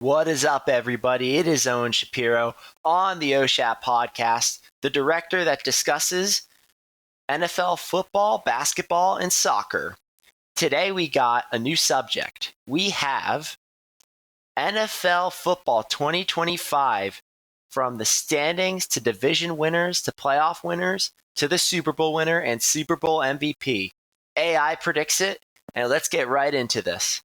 What is up, everybody? It is Owen Shapiro on the OSHAP podcast, the director that discusses NFL football, basketball, and soccer. Today we got a new subject. We have NFL football 2025, from the standings to division winners to playoff winners to the Super Bowl winner and Super Bowl MVP. AI predicts it, and let's get right into this.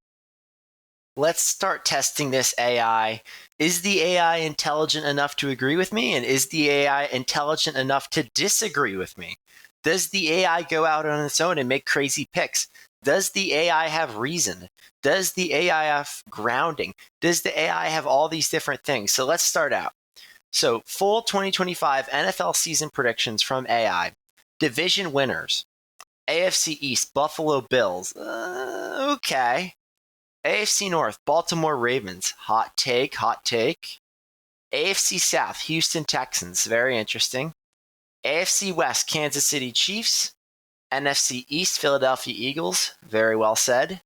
Let's start testing this AI. Is the AI intelligent enough to agree with me? And is the AI intelligent enough to disagree with me? Does the AI go out on its own and make crazy picks? Does the AI have reason? Does the AI have grounding? Does the AI have all these different things? So let's start out. So full 2025 NFL season predictions from AI. Division winners. AFC East, Buffalo Bills. Okay. AFC North, Baltimore Ravens. Hot take, hot take. AFC South, Houston Texans. Very interesting. AFC West, Kansas City Chiefs. NFC East, Philadelphia Eagles. Very well said.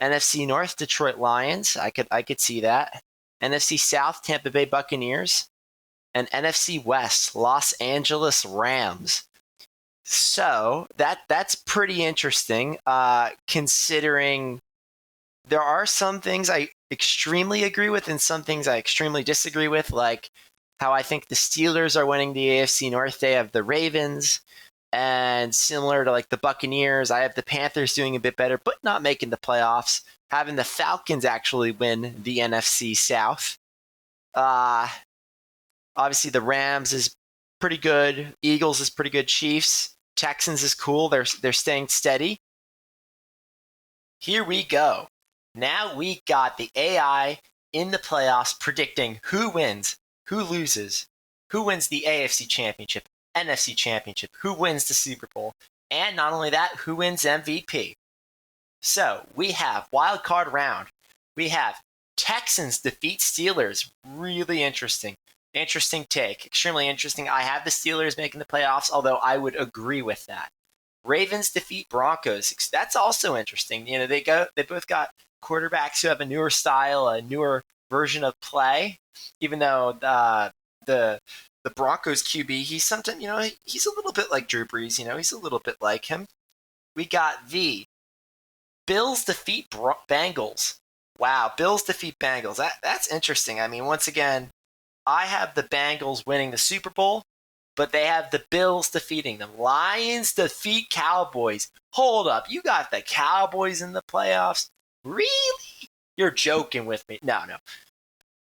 NFC North, Detroit Lions. I could see that. NFC South, Tampa Bay Buccaneers. And NFC West, Los Angeles Rams. So that's pretty interesting, considering there are some things I extremely agree with and some things I extremely disagree with, like how I think the Steelers are winning the AFC North. They have the Ravens, and similar to like the Buccaneers, I have the Panthers doing a bit better, but not making the playoffs. Having the Falcons actually win the NFC South. Obviously, the Rams is pretty good. Eagles is pretty good. Chiefs, Texans is cool. They're staying steady. Here we go. Now we got the AI in the playoffs predicting who wins, who loses, who wins the AFC Championship, NFC Championship, who wins the Super Bowl, and not only that, who wins MVP. So we have wild card round. We have Texans defeat Steelers. Really interesting. Interesting take. Extremely interesting. I have the Steelers making the playoffs, although I would agree with that. Ravens defeat Broncos. That's also interesting. You know, they both got quarterbacks who have a newer style, a newer version of play. Even though the Broncos QB, he's sometimes, he's a little bit like Drew Brees. He's a little bit like him. We got the Bills defeat Bengals. Wow, Bills defeat Bengals. That's interesting. I mean, once again, I have the Bengals winning the Super Bowl, but they have the Bills defeating them. Lions defeat Cowboys. Hold up, you got the Cowboys in the playoffs? Really? You're joking with me. No.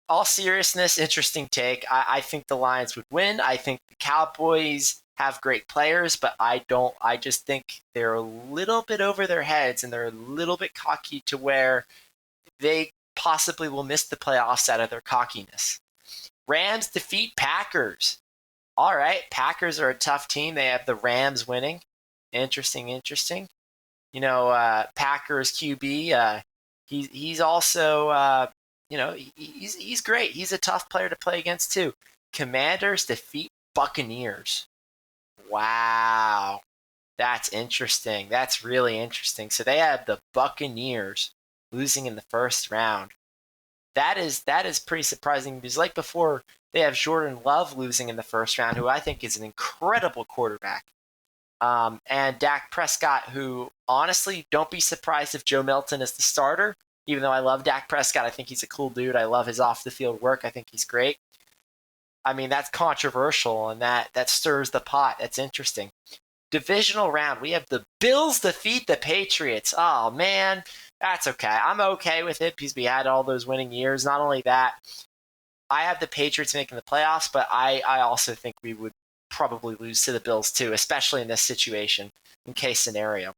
All seriousness, interesting take. I think the Lions would win. I think the Cowboys have great players, but I just think they're a little bit over their heads and they're a little bit cocky to where they possibly will miss the playoffs out of their cockiness. Rams defeat Packers. All right, Packers are a tough team. They have the Rams winning. Interesting. Packers QB, he's also, he's great. He's a tough player to play against too. Commanders defeat Buccaneers. Wow, that's interesting. That's really interesting. So they have the Buccaneers losing in the first round. That is pretty surprising because, like before, they have Jordan Love losing in the first round, who I think is an incredible quarterback. And Dak Prescott, who, honestly, don't be surprised if Joe Milton is the starter. Even though I love Dak Prescott, I think he's a cool dude. I love his off-the-field work. I think he's great. I mean, that's controversial, and that stirs the pot. That's interesting. Divisional round, we have the Bills defeat the Patriots. Oh, man, that's okay. I'm okay with it because we had all those winning years. Not only that, I have the Patriots making the playoffs, but I also think we would probably lose to the Bills too, especially in this situation, in case scenario.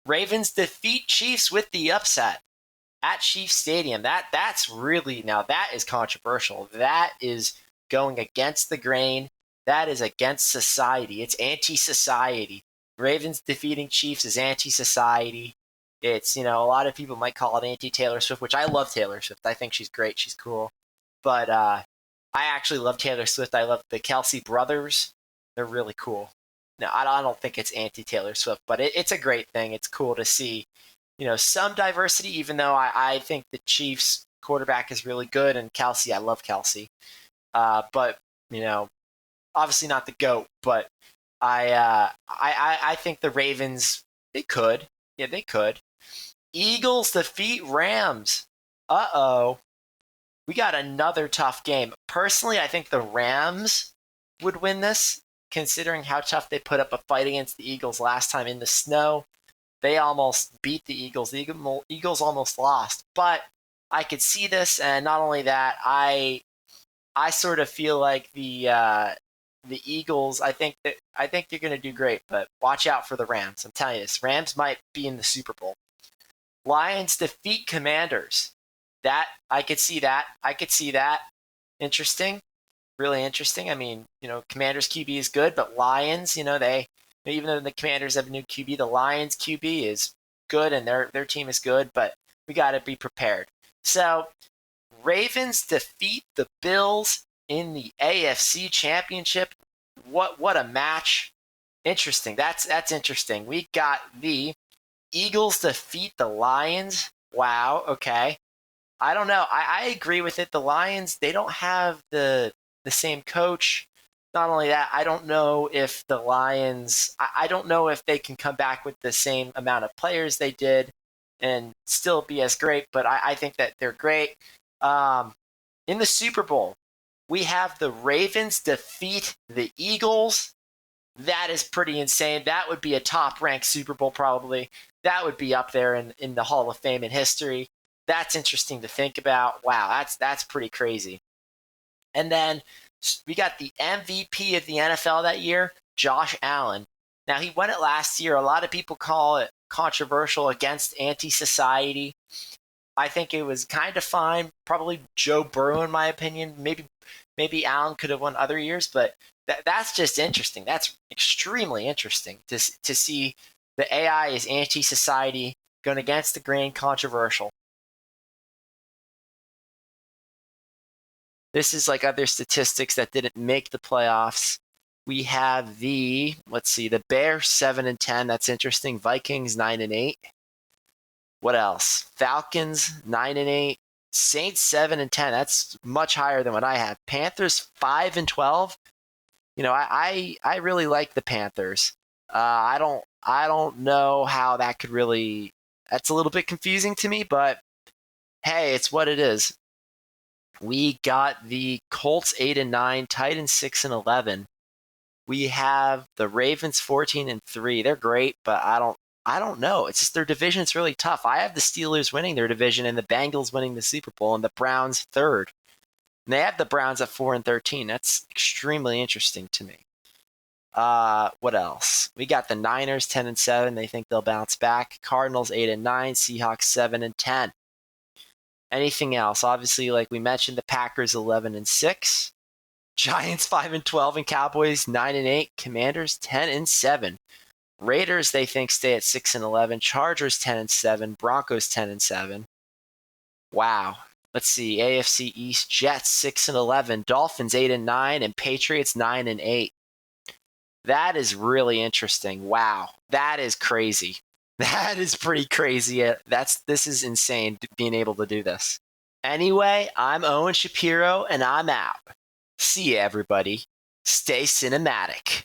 Ravens defeat Chiefs with the upset at Chiefs Stadium. That's really, now that is controversial. That is going against the grain. That is against society. It's anti-society. Ravens defeating Chiefs is anti-society. It's, a lot of people might call it anti-Taylor Swift, which I love Taylor Swift. I think she's great. She's cool. But I actually love Taylor Swift. I love the Kelsey brothers. They're really cool. No, I don't think it's anti-Taylor Swift, but it's a great thing. It's cool to see, some diversity, even though I think the Chiefs quarterback is really good, and Kelsey, I love Kelsey. But obviously not the GOAT. But I think the Ravens, they could. Yeah, they could. Eagles defeat Rams. Uh-oh. We got another tough game. Personally, I think the Rams would win this, considering how tough they put up a fight against the Eagles last time in the snow. They almost beat the Eagles. The Eagles almost lost. But I could see this, and not only that, I sort of feel like the Eagles, I think they're going to do great, but watch out for the Rams. I'm telling you this. Rams might be in the Super Bowl. Lions defeat Commanders. That I could see that. Interesting. Really interesting. I mean, Commanders QB is good, but Lions, they even though the Commanders have a new QB, the Lions QB is good and their team is good, but we got to be prepared. So, Ravens defeat the Bills in the AFC Championship. What a match. Interesting. That's interesting. We got the Eagles defeat the Lions. Wow, okay. I don't know. I agree with it. The Lions, they don't have the same coach. Not only that, I don't know if the Lions, I don't know if they can come back with the same amount of players they did and still be as great, but I think that they're great. In the Super Bowl, we have the Ravens defeat the Eagles. That is pretty insane. That would be a top-ranked Super Bowl probably. That would be up there in the Hall of Fame in history. That's interesting to think about. Wow, that's pretty crazy. And then we got the MVP of the NFL that year, Josh Allen. Now, he won it last year. A lot of people call it controversial, against anti-society. I think it was kind of fine. Probably Joe Burrow, in my opinion. Maybe Allen could have won other years, but that's just interesting. That's extremely interesting to see the AI is anti-society, going against the grain, controversial. This is like other statistics that didn't make the playoffs. We have the Bears 7-10. That's interesting. Vikings 9-8. What else? Falcons 9-8. Saints 7-10. That's much higher than what I have. Panthers 5-12. I really like the Panthers. I don't know how that could really. That's a little bit confusing to me, but hey, it's what it is. We got the Colts 8-9, Titans 6-11. We have the Ravens 14-3. They're great, but I don't know. It's just their division's really tough. I have the Steelers winning their division and the Bengals winning the Super Bowl and the Browns third. And they have the Browns at 4-13. That's extremely interesting to me. What else? We got the Niners 10-7. They think they'll bounce back. Cardinals 8-9. Seahawks 7-10. Anything else? Obviously, like we mentioned, the Packers 11-6. Giants 5-12 and Cowboys 9-8. Commanders 10-7. Raiders, they think, stay at 6-11. Chargers 10-7. Broncos 10-7. Wow. Let's see. AFC East, Jets 6-11. Dolphins 8-9 and Patriots 9-8. That is really interesting. Wow. That is crazy. That is pretty crazy. This is insane being able to do this. Anyway, I'm Owen Shapiro and I'm out. See ya, everybody. Stay cinematic.